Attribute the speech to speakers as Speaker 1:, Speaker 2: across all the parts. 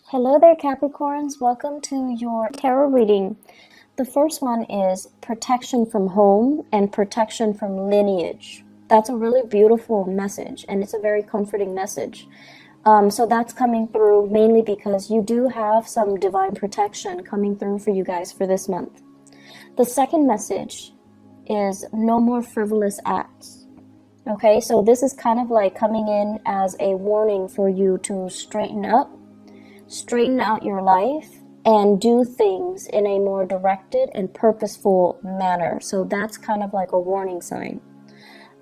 Speaker 1: Hello there, Capricorns. Welcome to your tarot reading. The first one is protection from home and protection from lineage. That's a really beautiful message, and it's a very comforting message. So that's coming through mainly because you do have some divine protection coming through for you guys for this month. The second message is no more frivolous acts. Okay, so this is kind of like coming in as a warning for you to straighten out your life and do things in a more directed and purposeful manner. So that's kind of like a warning sign.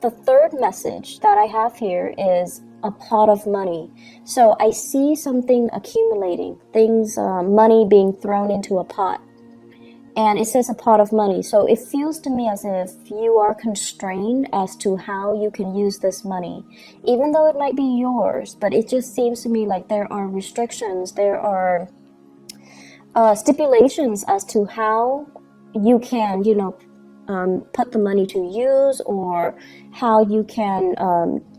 Speaker 1: The third message that I have here is a pot of money. So I see something accumulating, money being thrown into a pot. And it says a pot of money. So it feels to me as if you are constrained as to how you can use this money. Even though it might be yours, but it just seems to me like there are restrictions, there are stipulations as to how you can, put the money to use, or how you can,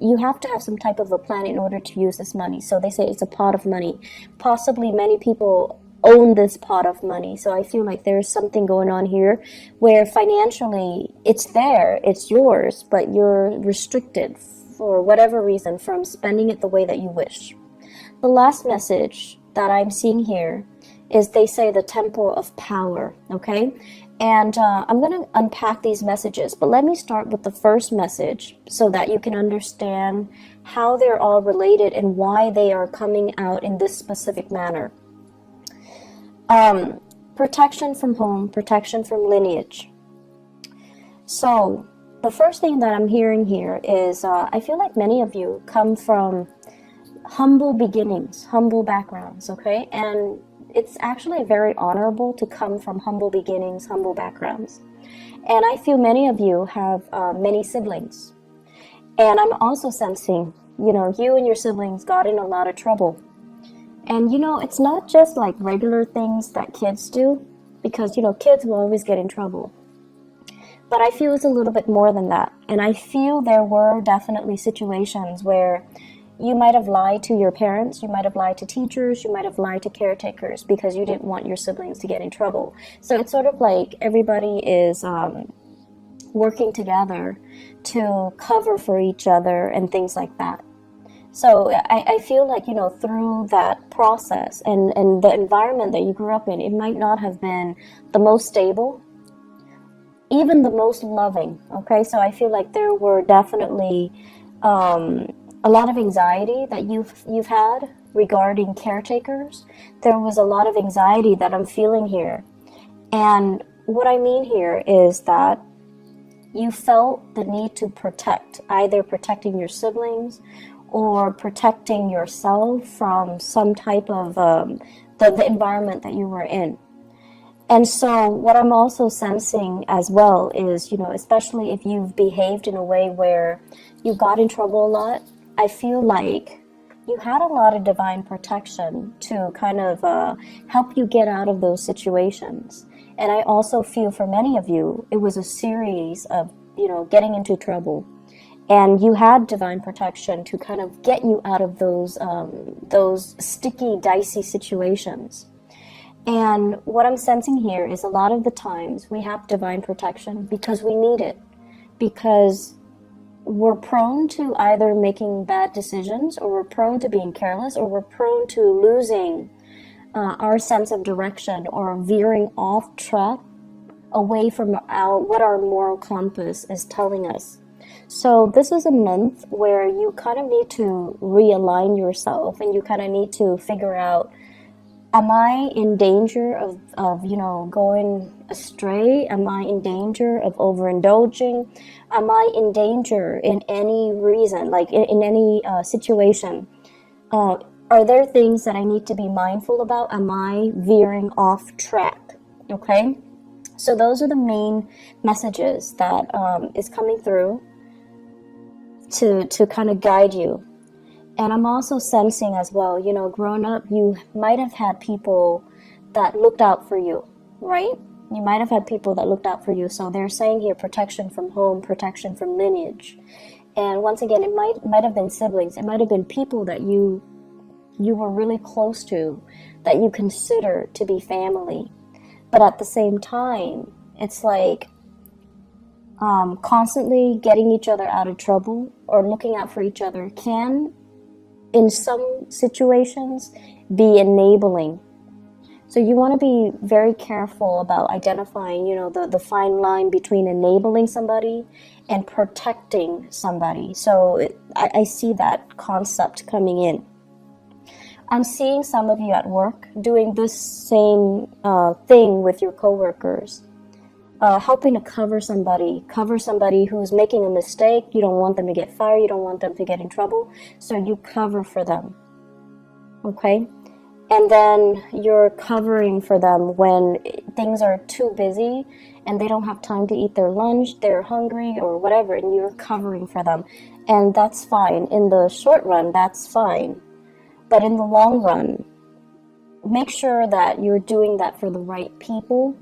Speaker 1: you have to have some type of a plan in order to use this money. So they say it's a pot of money. Possibly many people own this pot of money. So I feel like there's something going on here where financially it's there, it's yours, but you're restricted for whatever reason from spending it the way that you wish. The last message that I'm seeing here is they say the temple of power, okay? And I'm going to unpack these messages, but let me start with the first message so that you can understand how they're all related and why they are coming out in this specific manner. Protection from home, protection from lineage. So the first thing that I'm hearing here is I feel like many of you come from humble beginnings, humble backgrounds, okay? And it's actually very honorable to come from humble beginnings, humble backgrounds. And I feel many of you have many siblings. And I'm also sensing, you and your siblings got in a lot of trouble. And it's not just like regular things that kids do, because kids will always get in trouble. But I feel it's a little bit more than that. And I feel there were definitely situations where you might have lied to your parents, you might have lied to teachers, you might have lied to caretakers because you didn't want your siblings to get in trouble. So it's sort of like everybody is working together to cover for each other and things like that. So I feel like, through that process and the environment that you grew up in, it might not have been the most stable, even the most loving, okay? So I feel like there were definitely a lot of anxiety that you've had regarding caretakers. There was a lot of anxiety that I'm feeling here. And what I mean here is that you felt the need to protect, either protecting your siblings or protecting yourself from some type of the environment that you were in. And so what I'm also sensing as well is, especially if you've behaved in a way where you got in trouble a lot, I feel like you had a lot of divine protection to kind of help you get out of those situations. And I also feel for many of you, it was a series of, getting into trouble. And you had divine protection to kind of get you out of those sticky, dicey situations. And what I'm sensing here is a lot of the times we have divine protection because we need it. Because we're prone to either making bad decisions, or we're prone to being careless, or we're prone to losing our sense of direction or veering off track away from what our moral compass is telling us. So this is a month where you kind of need to realign yourself, and you kind of need to figure out, am I in danger of going astray? Am I in danger of overindulging? Am I in danger in any reason, like in any situation? Are there things that I need to be mindful about? Am I veering off track? Okay? So those are the main messages that is coming through to kind of guide you. And I'm also sensing as well, growing up, you might have had people that looked out for you, right? You might have had people that looked out for you. So they're saying here, protection from home, protection from lineage. And once again, it might have been siblings. It might have been people that you you were really close to, that you consider to be family. But at the same time, it's like constantly getting each other out of trouble or looking out for each other can, in some situations, be enabling. So you want to be very careful about identifying, the fine line between enabling somebody and protecting somebody. So I see that concept coming in. I'm seeing some of you at work doing this same thing with your coworkers, helping to cover somebody who's making a mistake. You don't want them to get fired. You don't want them to get in trouble. So you cover for them. Okay? And then you're covering for them when things are too busy and they don't have time to eat their lunch, they're hungry or whatever, and you're covering for them. And that's fine. In the short run, that's fine. But in the long run, make sure that you're doing that for the right people,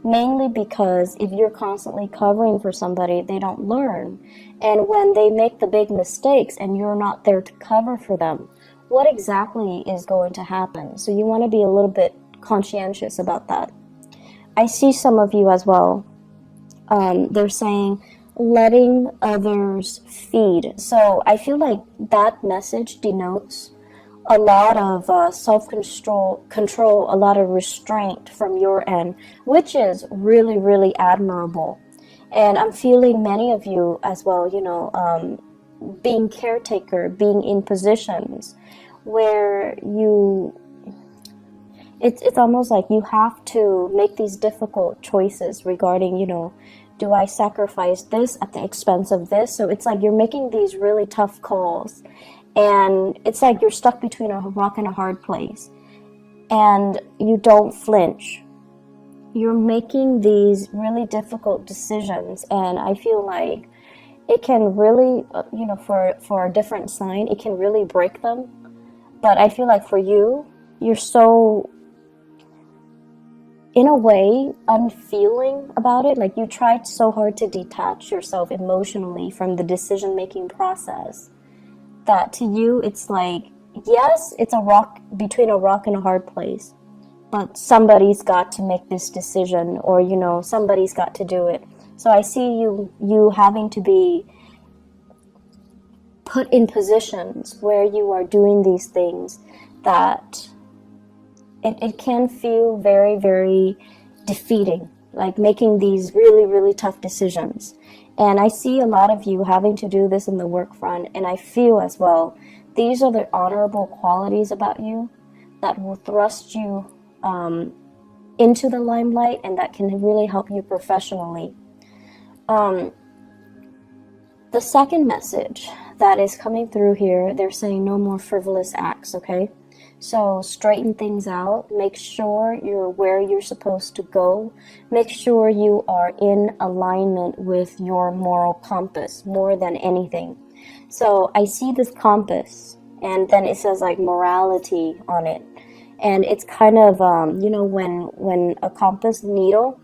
Speaker 1: mainly because if you're constantly covering for somebody, they don't learn. And when they make the big mistakes and you're not there to cover for them, what exactly is going to happen? So you want to be a little bit conscientious about that. I see some of you as well. They're saying letting others feed. So I feel like that message denotes a lot of self-control, a lot of restraint from your end, which is really, really admirable. And I'm feeling many of you as well, being caretaker, being in positions where it's almost like you have to make these difficult choices regarding, do I sacrifice this at the expense of this? So it's like you're making these really tough calls. And it's like you're stuck between a rock and a hard place. And you don't flinch. You're making these really difficult decisions. And I feel like it can really, for a different sign, it can really break them. But I feel like for you, you're so, in a way, unfeeling about it. Like you tried so hard to detach yourself emotionally from the decision-making process, that to you it's like, yes, it's a rock between a rock and a hard place, but somebody's got to make this decision, or somebody's got to do it. So I see you having to be put in positions where you are doing these things that it can feel very, very defeating, like making these really, really tough decisions. And I see a lot of you having to do this in the work front, and I feel as well, these are the honorable qualities about you that will thrust you into the limelight and that can really help you professionally. The second message that is coming through here, they're saying no more frivolous acts, okay? So straighten things out, make sure you're where you're supposed to go, make sure you are in alignment with your moral compass more than anything. So I see this compass, and then it says like morality on it. And it's kind of, when a compass needle,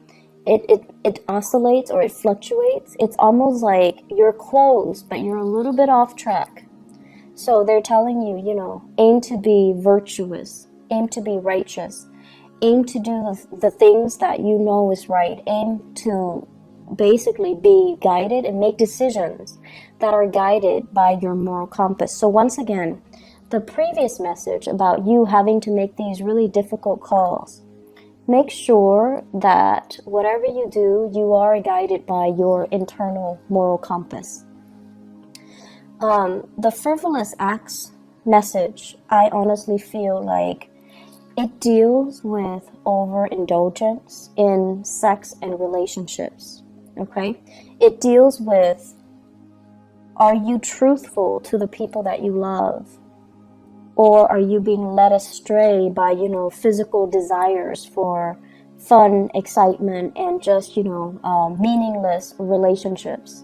Speaker 1: it oscillates or it fluctuates. It's almost like you're close, but you're a little bit off track. So they're telling you, aim to be virtuous, aim to be righteous, aim to do the things that you know is right, aim to basically be guided and make decisions that are guided by your moral compass. So once again, the previous message about you having to make these really difficult calls, make sure that whatever you do, you are guided by your internal moral compass. The frivolous acts message, I honestly feel like it deals with overindulgence in sex and relationships, okay? It deals with, are you truthful to the people that you love? Or are you being led astray by, physical desires for fun, excitement, and just, meaningless relationships?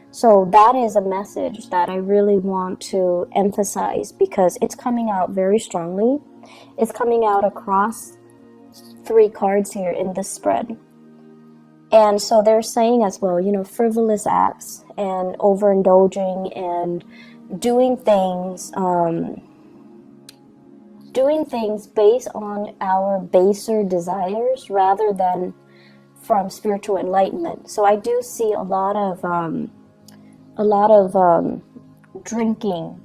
Speaker 1: So that is a message that I really want to emphasize because it's coming out very strongly. It's coming out across 3 cards here in this spread. And so they're saying as well, frivolous acts and overindulging and doing things doing things based on our baser desires rather than from spiritual enlightenment. So I do see a lot of drinking,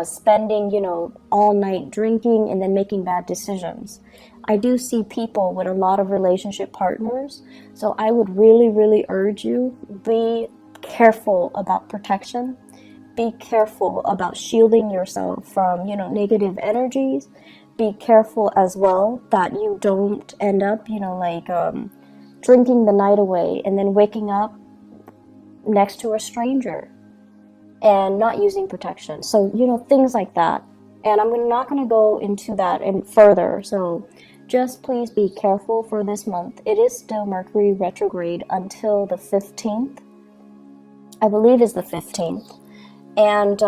Speaker 1: spending, all night drinking and then making bad decisions. I do see people with a lot of relationship partners. So I would really, really urge you, be careful about protection. Be careful about shielding yourself from, negative energies. Be careful as well that you don't end up, drinking the night away and then waking up next to a stranger and not using protection. So, things like that. And I'm not going to go into that and further. So just please be careful for this month. It is still Mercury retrograde until the 15th. I believe it's the 15th. And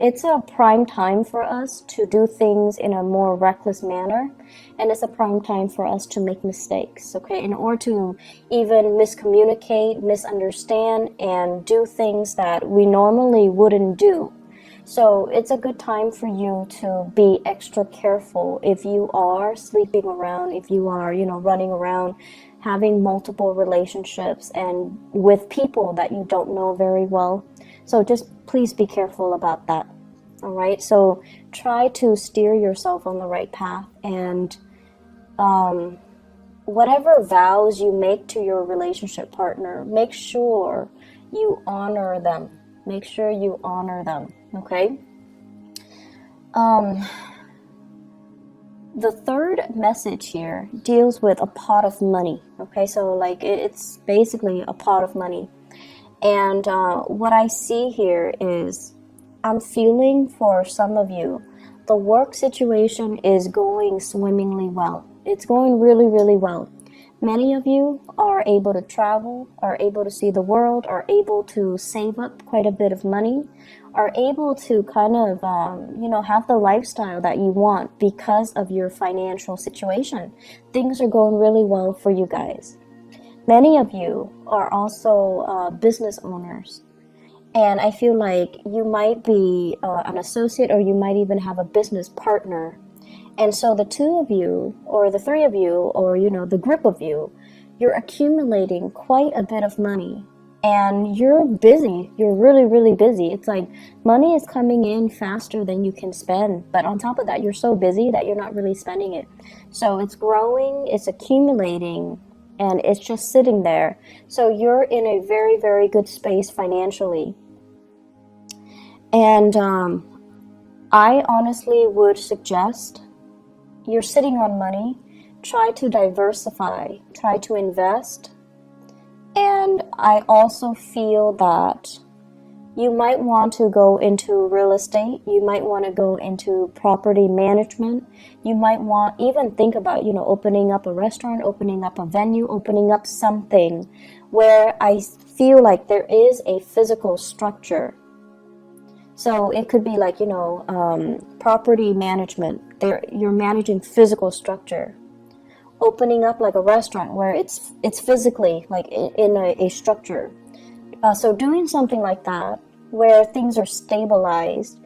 Speaker 1: it's a prime time for us to do things in a more reckless manner. And it's a prime time for us to make mistakes, okay? In order to even miscommunicate, misunderstand, and do things that we normally wouldn't do. So it's a good time for you to be extra careful if you are sleeping around, if you are, running around, having multiple relationships and with people that you don't know very well. So just please be careful about that. All right. So try to steer yourself on the right path, and whatever vows you make to your relationship partner, make sure you honor them. Make sure you honor them. Okay. The third message here deals with a pot of money. Okay. So it's basically a pot of money. And what I see here is I'm feeling for some of you, the work situation is going swimmingly well. It's going really, really well. Many of you are able to travel, are able to see the world, are able to save up quite a bit of money, are able to kind of, have the lifestyle that you want because of your financial situation. Things are going really well for you guys. Many of you are also business owners, and I feel like you might be an associate, or you might even have a business partner. And so the two of you, or the three of you, or the group of you, you're accumulating quite a bit of money, and you're busy. You're really, really busy. It's like money is coming in faster than you can spend, but on top of that, you're so busy that you're not really spending it. So it's growing, it's accumulating, and it's just sitting there. So you're in a very, very good space financially. And I honestly would suggest, you're sitting on money, try to diversify, try to invest. And I also feel that you might want to go into real estate. You might want to go into property management. You might even think about, opening up a restaurant, opening up a venue, opening up something where I feel like there is a physical structure. So it could be like, property management. You're managing physical structure. Opening up like a restaurant where it's physically like in a structure. So doing something like that, where things are stabilized,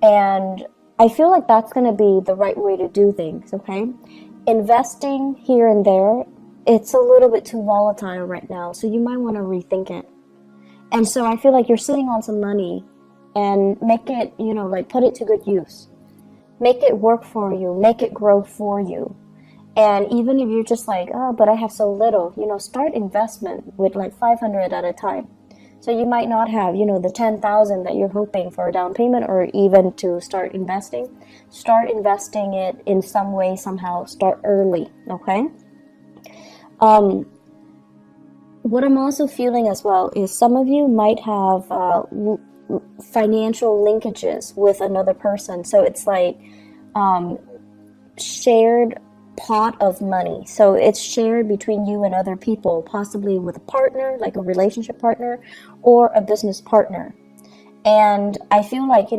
Speaker 1: and I feel like that's going to be the right way to do things, okay? Investing here and there, it's a little bit too volatile right now, so you might want to rethink it. And so I feel like you're sitting on some money, and make it, put it to good use. Make it work for you, make it grow for you. And even if you're just like, oh, but I have so little, start investment with like 500 at a time. So you might not have, the 10,000 that you're hoping for a down payment, or even to start investing. Start investing it in some way, somehow. Start early, okay? What I'm also feeling as well is some of you might have financial linkages with another person. So it's like shared pot of money. So it's shared between you and other people, possibly with a partner, like a relationship partner, or a business partner. And I feel like,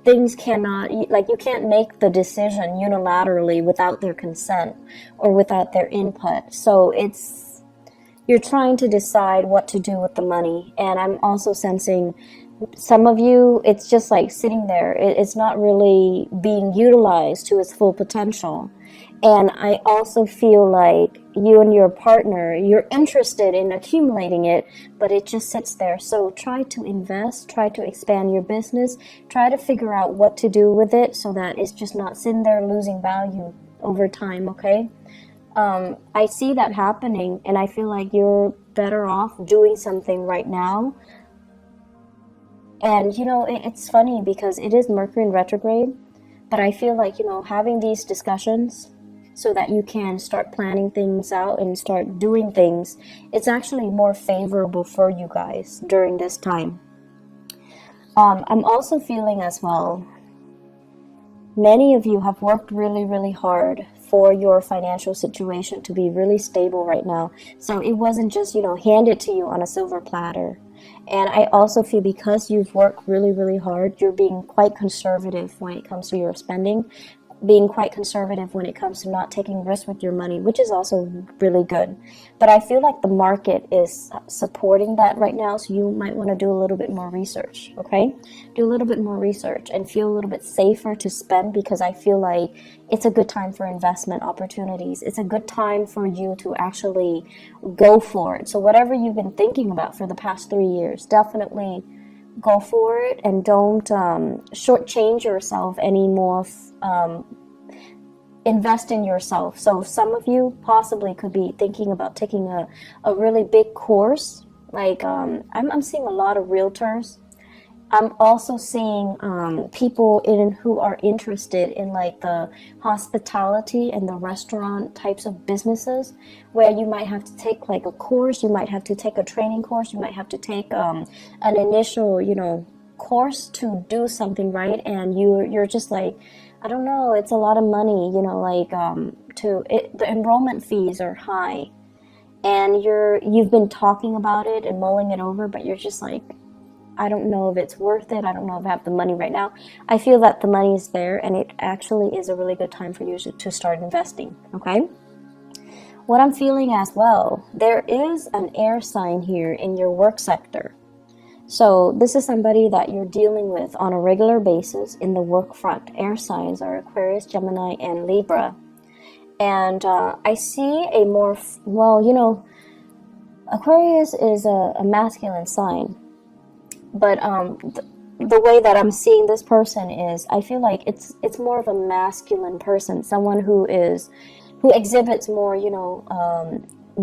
Speaker 1: things cannot, you can't make the decision unilaterally without their consent or without their input. So you're trying to decide what to do with the money. And I'm also sensing Some of you, it's just like sitting there. It's not really being utilized to its full potential. And I also feel like you and your partner, you're interested in accumulating it, but it just sits there. So try to invest, try to expand your business, try to figure out what to do with it so that it's just not sitting there losing value over time, okay? I see that happening, and I feel like you're better off doing something right now. And it's funny because it is Mercury in retrograde, but I feel like, having these discussions so that you can start planning things out and start doing things, it's actually more favorable for you guys during this time. I'm also feeling as well, many of you have worked really, really hard for your financial situation to be really stable right now. So it wasn't just, handed to you on a silver platter. And I also feel because you've worked really, really hard, you're being quite conservative when it comes to your spending, being quite conservative when it comes to not taking risks with your money, which is also really good. But I feel like the market is supporting that right now, so you might want to do a little bit more research, okay? Do a little bit more research and feel a little bit safer to spend, because I feel like it's a good time for investment opportunities. It's a good time for you to actually go for it. So whatever you've been thinking about for the past 3 years, definitely go for it, and don't shortchange yourself anymore. Invest in yourself. So some of you possibly could be thinking about taking a really big course. Like I'm seeing a lot of realtors. I'm also seeing people who are interested in like the hospitality and the restaurant types of businesses, where you might have to take like a course, you might have to take a training course, you might have to take an initial, course to do something, right? And you're just like, I don't know, it's a lot of money, the enrollment fees are high, and you've been talking about it and mulling it over, but you're just like, I don't know if it's worth it. I don't know if I have the money right now. I feel that the money is there, and it actually is a really good time for you to start investing, okay? What I'm feeling as well, there is an air sign here in your work sector. So this is somebody that you're dealing with on a regular basis in the work front. Air signs are Aquarius, Gemini, and Libra. And I see a more, Aquarius is a masculine sign. But the way that I'm seeing this person is, I feel like it's more of a masculine person, someone who exhibits more,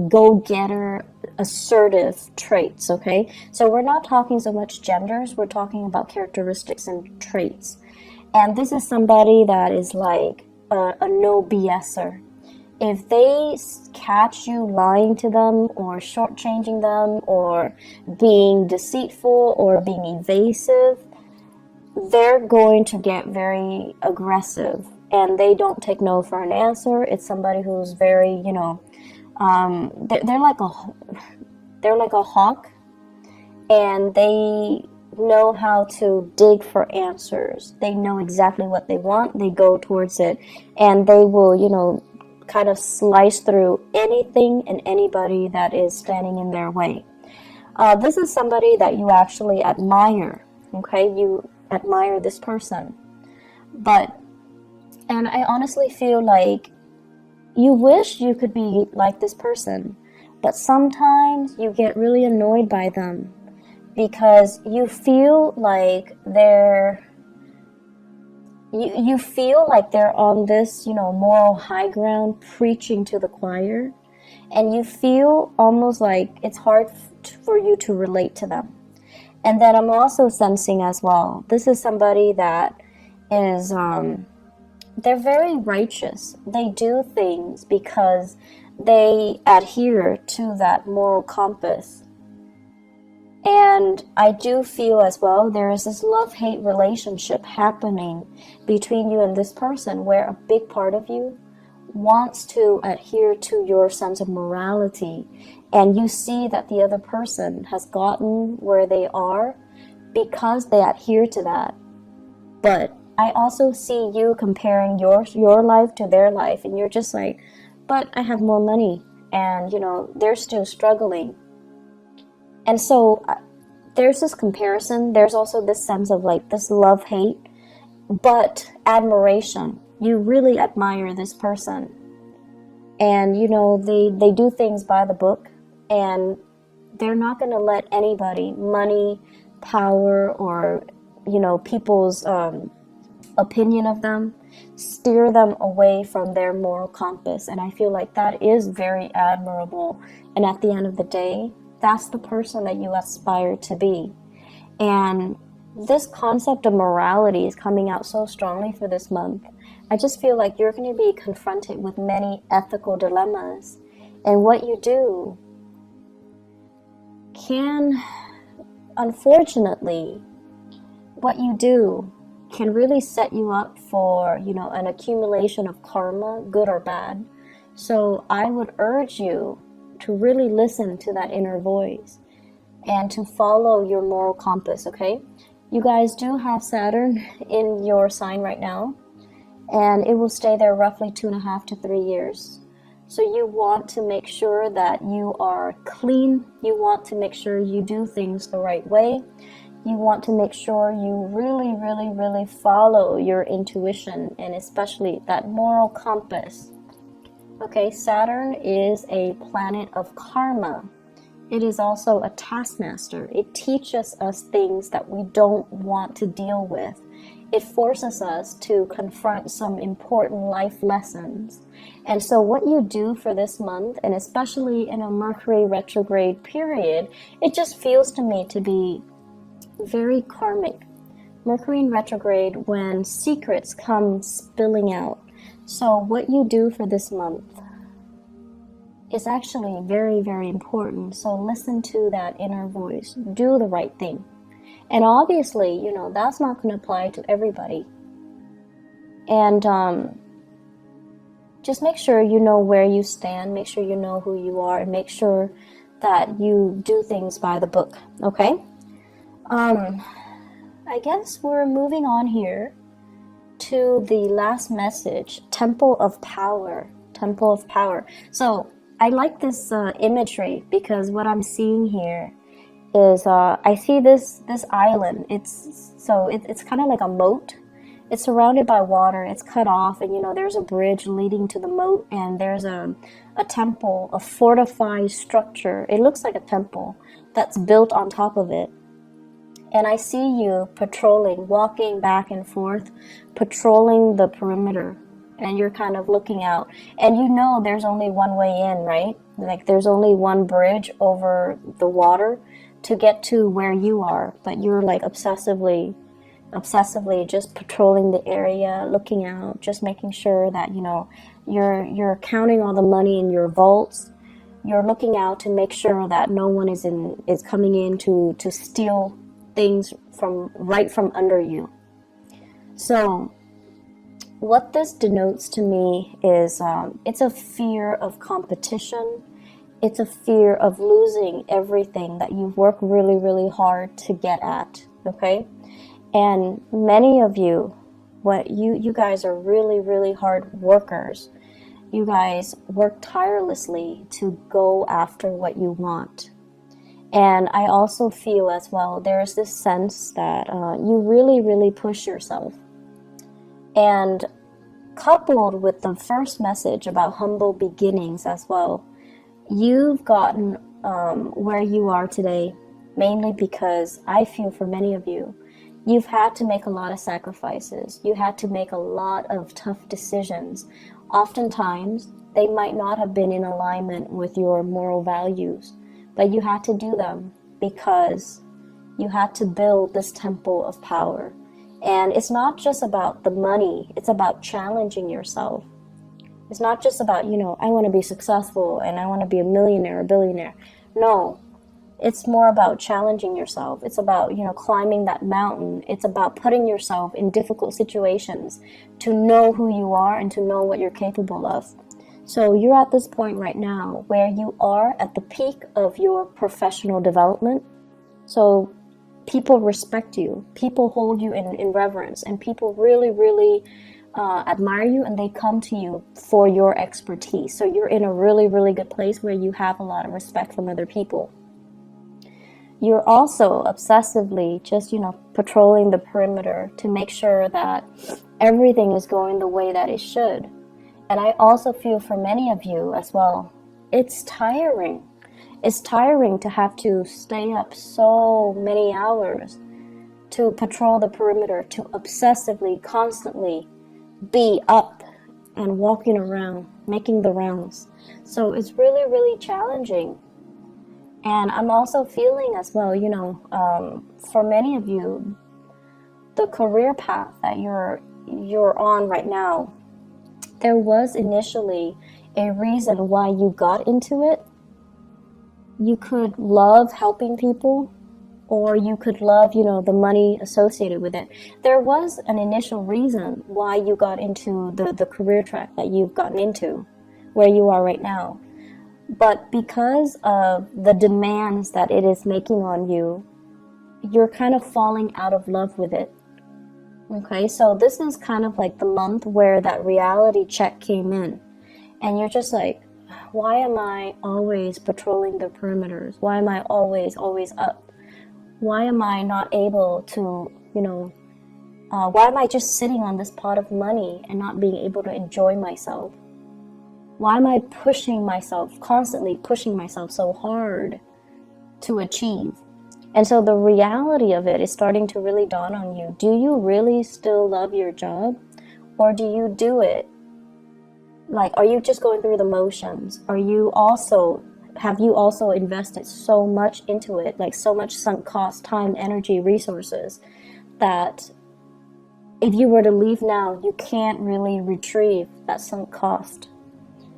Speaker 1: go-getter, assertive traits, okay? So we're not talking so much genders, we're talking about characteristics and traits. And this is somebody that is like a no BSer. If they catch you lying to them or shortchanging them or being deceitful or being evasive, they're going to get very aggressive, and they don't take no for an answer. It's somebody who's very, they're like a hawk, and they know how to dig for answers. They know exactly what they want. They go towards it, and they will, kind of slice through anything and anybody that is standing in their way. This is somebody that you actually admire, okay? You admire this person. And I honestly feel like you wish you could be like this person, but sometimes you get really annoyed by them because you feel like you feel like they're on this, moral high ground preaching to the choir, and you feel almost like it's hard for you to relate to them. And then I'm also sensing as well, this is somebody that is, they're very righteous. They do things because they adhere to that moral compass. And I do feel as well there is this love-hate relationship happening between you and this person, where a big part of you wants to adhere to your sense of morality, and you see that the other person has gotten where they are because they adhere to that. But I also see you comparing your life to their life, and you're just like, but I have more money, and they're still struggling. And so there's this comparison. There's also this sense of like this love-hate, but admiration. You really admire this person. And, you know, they do things by the book, and they're not going to let anybody, money, power, or, you know, people's opinion of them, steer them away from their moral compass. And I feel like that is very admirable. And at the end of the day, that's the person that you aspire to be. And this concept of morality is coming out so strongly for this month. I just feel like you're going to be confronted with many ethical dilemmas. And what you do can, unfortunately, what you do can really set you up for, you know, an accumulation of karma, good or bad. So I would urge you to really listen to that inner voice and to follow your moral compass, okay? You guys do have Saturn in your sign right now, and it will stay there roughly 2.5 to 3 years. So you want to make sure that you are clean. You want to make sure you do things the right way. You want to make sure you really, really, really follow your intuition, and especially that moral compass. Okay, Saturn is a planet of karma. It is also a taskmaster. It teaches us things that we don't want to deal with. It forces us to confront some important life lessons. And so what you do for this month, and especially in a Mercury retrograde period, it just feels to me to be very karmic. Mercury in retrograde, when secrets come spilling out. So what you do for this month is actually very, very important. So listen to that inner voice. Do the right thing. And obviously, you know, that's not going to apply to everybody. And just make sure you know where you stand. Make sure you know who you are. And make sure that you do things by the book. Okay? I guess we're moving on here to the last message. Temple of Power. Temple of Power. So I like this imagery, because what I'm seeing here is I see this island. It's kind of like a moat. It's surrounded by water. It's cut off, and you know there's a bridge leading to the moat, and there's a temple, a fortified structure. It looks like a temple that's built on top of it. And I see you patrolling, walking back and forth, patrolling the perimeter. And you're kind of looking out. And you know there's only one way in, right? Like there's only one bridge over the water to get to where you are. But you're like obsessively just patrolling the area, looking out, just making sure that, you know, you're counting all the money in your vaults. You're looking out to make sure that no one is coming in to steal things from under you. So what this denotes to me is it's a fear of competition. It's a fear of losing everything that you've worked really, really hard to get at, okay? And many of you, you guys are really, really hard workers. You guys work tirelessly to go after what you want. And I also feel as well, there's this sense that you really, really push yourself. And coupled with the first message about humble beginnings as well, you've gotten where you are today, mainly because I feel for many of you, you've had to make a lot of sacrifices. You had to make a lot of tough decisions. Oftentimes, they might not have been in alignment with your moral values, but you had to do them because you had to build this temple of power. And it's not just about the money, it's about challenging yourself. It's not just about, you know, I want to be successful and I want to be a millionaire, a billionaire. No, it's more about challenging yourself. It's about, you know, climbing that mountain. It's about putting yourself in difficult situations to know who you are and to know what you're capable of. So you're at this point right now where you are at the peak of your professional development. So people respect you, people hold you in reverence, and people really, really admire you, and they come to you for your expertise. So you're in a really, really good place where you have a lot of respect from other people. You're also obsessively just, patrolling the perimeter to make sure that everything is going the way that it should. And I also feel for many of you as well, it's tiring. It's tiring to have to stay up so many hours to patrol the perimeter, to obsessively, constantly be up and walking around, making the rounds. So it's really, really challenging. And I'm also feeling as well, for many of you, the career path that you're on right now, there was initially a reason why you got into it. You could love helping people, or you could love, the money associated with it. There was an initial reason why you got into the career track that you've gotten into, where you are right now. But because of the demands that it is making on you, you're kind of falling out of love with it. Okay, so this is kind of like the month where that reality check came in. And you're just like, why am I always patrolling the perimeters? Why am I always up? Why am I not able to, why am I just sitting on this pot of money and not being able to enjoy myself? Why am I constantly pushing myself so hard to achieve? And so the reality of it is starting to really dawn on you. Do you really still love your job? Or do you do it? Like, are you just going through the motions? Have you also invested so much into it, like so much sunk cost, time, energy, resources, that if you were to leave now, you can't really retrieve that sunk cost?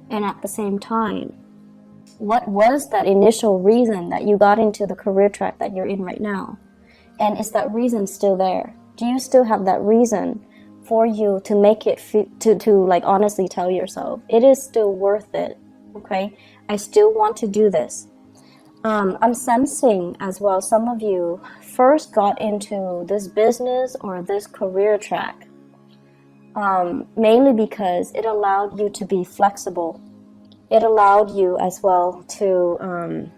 Speaker 1: And at the same time, what was that initial reason that you got into the career track that you're in right now? And is that reason still there? Do you still have that reason for you to make it, to like honestly tell yourself, it is still worth it, okay? I still want to do this. I'm sensing as well, some of you first got into this business or this career track mainly because it allowed you to be flexible. It allowed you as well to,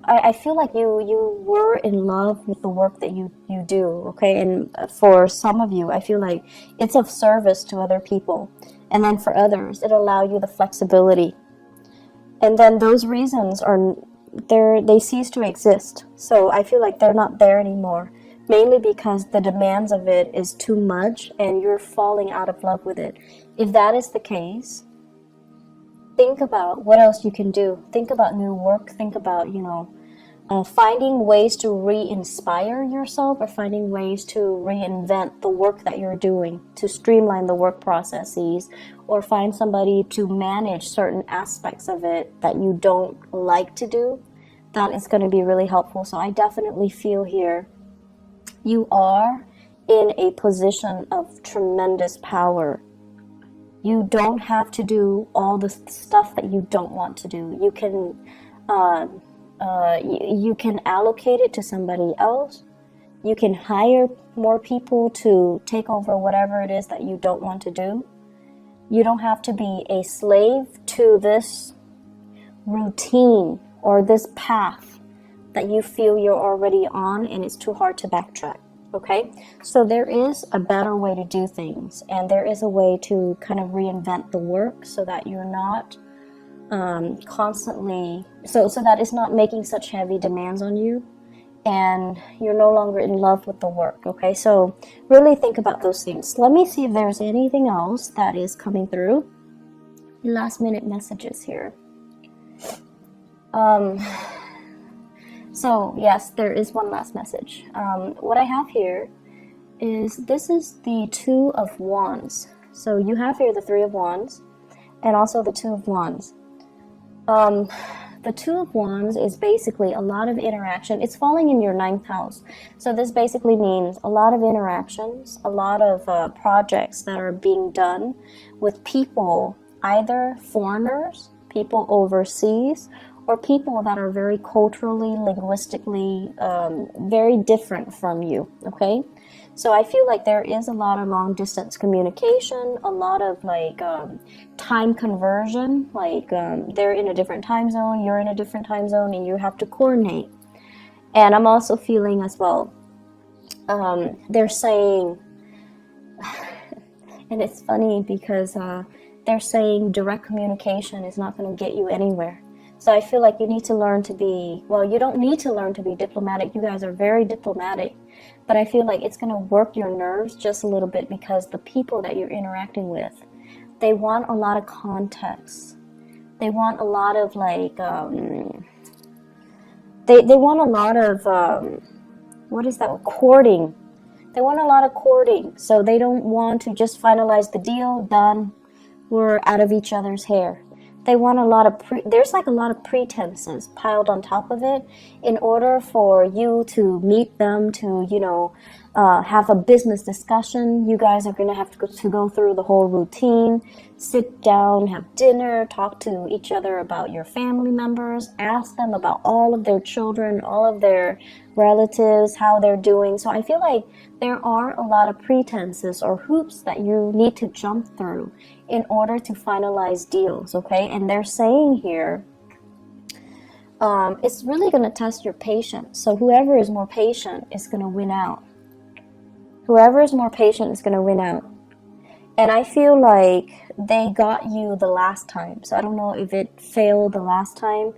Speaker 1: I feel like you were in love with the work that you do, okay? And for some of you, I feel like it's of service to other people. And then for others, it allowed you the flexibility. And then those reasons they cease to exist. So I feel like they're not there anymore. Mainly because the demands of it is too much and you're falling out of love with it. If that is the case, think about what else you can do. Think about new work. Think about, finding ways to re-inspire yourself, or finding ways to reinvent the work that you're doing, to streamline the work processes, or find somebody to manage certain aspects of it that you don't like to do. That is going to be really helpful. So I definitely feel here you are in a position of tremendous power. You don't have to do all the stuff that you don't want to do. You can you can allocate it to somebody else. You can hire more people to take over whatever it is that you don't want to do. You don't have to be a slave to this routine or this path that you feel you're already on and it's too hard to backtrack, okay? So there is a better way to do things, and there is a way to kind of reinvent the work so that you're not constantly, so that it's not making such heavy demands on you and you're no longer in love with the work, okay? So really think about those things. Let me see if there's anything else that is coming through. Last minute messages here. So yes, there is one last message. What I have here is, this is the Two of Wands. So you have here the Three of Wands and also the Two of Wands. The Two of Wands is basically a lot of interaction. It's falling in your 9th house. So this basically means a lot of interactions, a lot of projects that are being done with people, either foreigners, people overseas, or people that are very culturally, linguistically, very different from you, okay? So I feel like there is a lot of long distance communication, a lot of like time conversion, like they're in a different time zone, you're in a different time zone, and you have to coordinate. And I'm also feeling as well, they're saying, and it's funny because they're saying direct communication is not going to get you anywhere. So I feel like you need to learn to be, well, you don't need to learn to be diplomatic. You guys are very diplomatic. But I feel like it's going to work your nerves just a little bit because the people that you're interacting with, they want a lot of context. They want a lot of like, they want a lot of, what is that, courting. They want a lot of courting. So they don't want to just finalize the deal, done, we're out of each other's hair. They want a lot of, there's like a lot of pretenses piled on top of it in order for you to meet them, to, you know, have a business discussion. You guys are going to have to go through the whole routine, sit down, have dinner, talk to each other about your family members, ask them about all of their children, all of their relatives, how they're doing. So I feel like there are a lot of pretenses or hoops that you need to jump through in order to finalize deals, okay? And they're saying here, it's really going to test your patience. So whoever is more patient is going to win out. Whoever is more patient is going to win out. And I feel like they got you the last time. So I don't know if it failed the last time,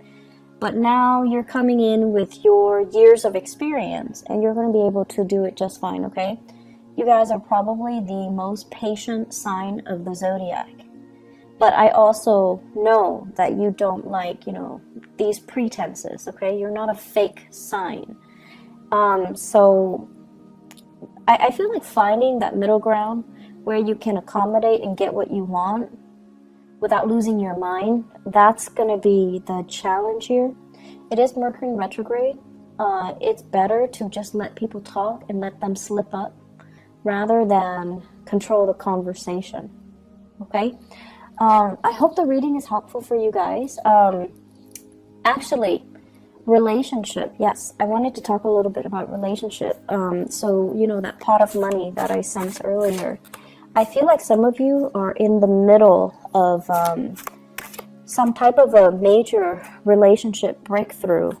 Speaker 1: but now you're coming in with your years of experience and you're going to be able to do it just fine, okay? You guys are probably the most patient sign of the zodiac. But I also know that you don't like, you know, these pretenses, okay? You're not a fake sign. So I feel like finding that middle ground where you can accommodate and get what you want without losing your mind, that's going to be the challenge here. It is Mercury retrograde. It's better to just let people talk and let them slip up rather than control the conversation, okay? I hope the reading is helpful for you guys. Actually, relationship, yes, I wanted to talk a little bit about relationship. So, you know, that pot of money that I sent earlier, I feel like some of you are in the middle of some type of a major relationship breakthrough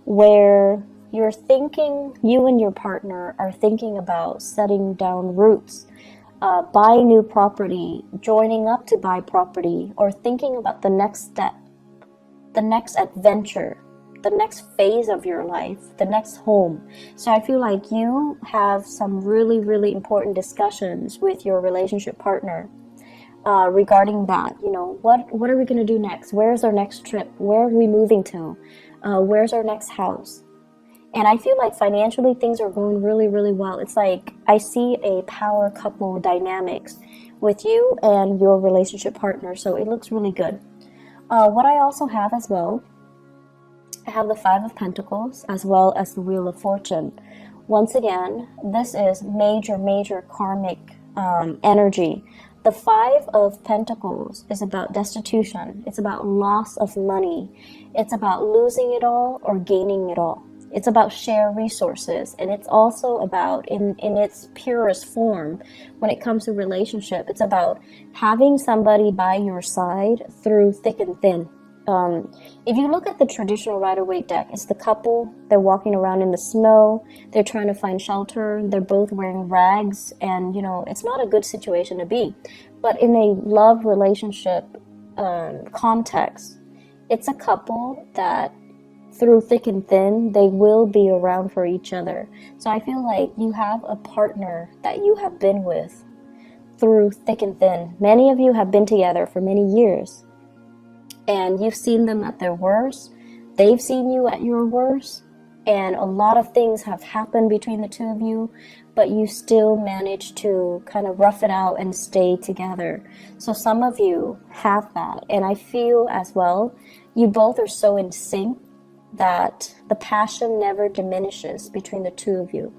Speaker 1: where you're thinking, you and your partner are thinking about setting down roots, buying new property, joining up to buy property, or thinking about the next step, the next adventure, the next phase of your life, the next home. So I feel like you have some really, really important discussions with your relationship partner regarding that. You know, what are we going to do next? Where's our next trip? Where are we moving to? Where's our next house? And I feel like financially things are going really, really well. It's like I see a power couple dynamics with you and your relationship partner. So it looks really good. What I also have as well, I have the Five of Pentacles as well as the Wheel of Fortune. Once again, this is major, major karmic energy. The Five of Pentacles is about destitution. It's about loss of money. It's about losing it all or gaining it all. It's about shared resources, and it's also about, in its purest form, when it comes to relationship, it's about having somebody by your side through thick and thin. If you look at the traditional Rider-Waite deck, it's the couple, they're walking around in the snow, they're trying to find shelter, they're both wearing rags, and, you know, it's not a good situation to be. But in a love relationship context, it's a couple that through thick and thin, they will be around for each other. So I feel like you have a partner that you have been with through thick and thin. Many of you have been together for many years, and you've seen them at their worst. They've seen you at your worst, and a lot of things have happened between the two of you, but you still manage to kind of rough it out and stay together. So some of you have that, and I feel as well, you both are so in sync that the passion never diminishes between the two of you.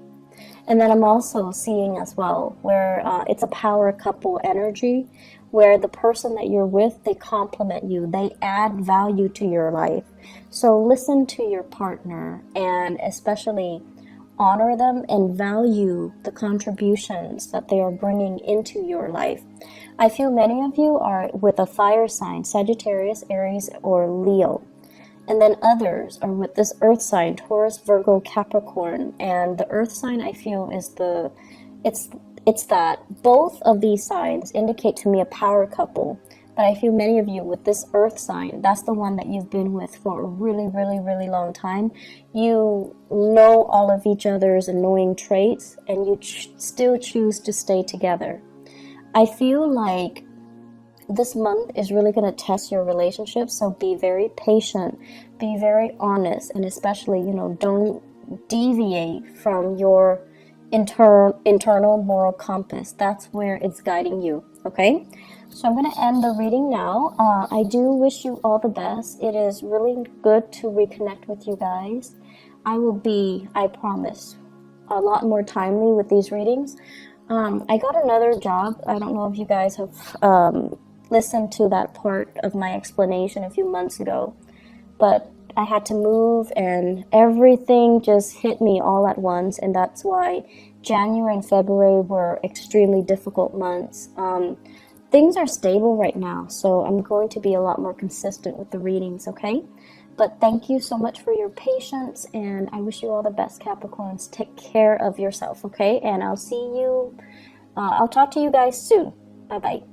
Speaker 1: And then I'm also seeing as well where it's a power couple energy, where the person that you're with, they complement you, they add value to your life. So listen to your partner, and especially honor them and value the contributions that they are bringing into your life. I feel many of you are with a fire sign, Sagittarius, Aries, or Leo. And then others are with this earth sign, Taurus, Virgo, Capricorn. And the earth sign, I feel, is it's that both of these signs indicate to me a power couple. But I feel many of you with this earth sign, that's the one that you've been with for a really, really, really long time. You know all of each other's annoying traits, and you still choose to stay together. I feel like this month is really going to test your relationship, so be very patient, be very honest, and especially, don't deviate from your internal moral compass. That's where it's guiding you, okay? So I'm going to end the reading now. I do wish you all the best. It is really good to reconnect with you guys. I will be, I promise, a lot more timely with these readings. I got another job. I don't know if you guys have listened to that part of my explanation a few months ago, but I had to move and everything just hit me all at once, and that's why January and February were extremely difficult months. Things are stable right now, so I'm going to be a lot more consistent with the readings, okay? But thank you so much for your patience, and I wish you all the best, Capricorns. Take care of yourself, okay? And I'll talk to you guys soon. Bye-bye.